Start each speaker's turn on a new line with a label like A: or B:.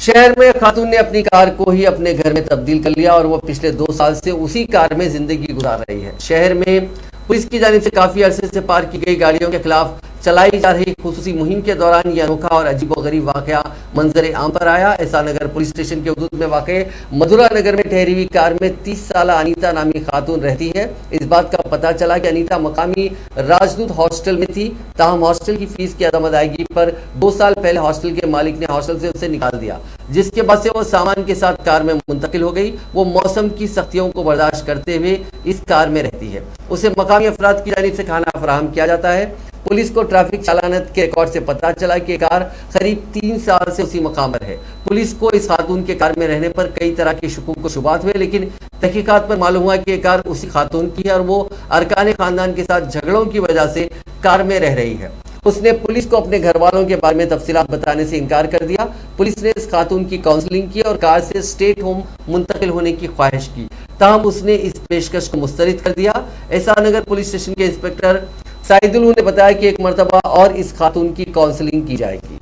A: शहर में खातून ने अपनी कार को ही अपने घर में तब्दील कर लिया और वो पिछले 2 साल से उसी कार में जिंदगी गुजार रही है। शहर में पुलिस की जानिब से काफी अरसे से पार्क की गई गाड़ियों के खिलाफ चलाई जा रही खुसूसी मुहिम के दौरान यह अनोखा और अजीबोगरीब वाकया मंजर आम पर आया। एहसान नगर पुलिस स्टेशन के हदूद में वाक़ मधुरा नगर में ठहरी हुई कार में 30 साल अनीता नामी खातून रहती है। इस बात का पता चला कि अनीता मकामी राजदूत हॉस्टल में थी, ताहम हॉस्टल की फीस की अदम अदायगी पर 2 साल पहले हॉस्टल के मालिक ने हॉस्टल से उसे निकाल दिया, जिसके बाद से वो सामान के साथ कार में मुंतकिल हो गई। वो मौसम की सख्तियों को बर्दाश्त करते हुए इस कार में रहती है। उसे मकामी अफराद की जानिब से खाना फराहम किया जाता है। पुलिस को ट्रैफिक चालानत के रिकॉर्ड से पता चला कि कार करीब 3 साल से उसी मकाम पर है। पुलिस को इस खातून के कार में रहने पर कई तरह के शुकूक व शुबात हुए, लेकिन तहकीकात पर मालूम हुआ कि ये कार उसी खातून की है और वो अरकान खानदान के साथ झगड़ों की वजह से कार में रह रही है। उसने पुलिस को अपने घर वालों के बारे में तफसीलात बताने से इनकार कर दिया। पुलिस ने इस खातून की काउंसलिंग की और कार से स्टेट होम मुंतकिल होने की ख्वाहिश की, ताहम उसने इस पेशकश को मुस्तरद कर दिया। एहसान नगर पुलिस स्टेशन के इंस्पेक्टर साइदुल ने बताया कि एक मरतबा और इस खातून की काउंसलिंग की जाएगी।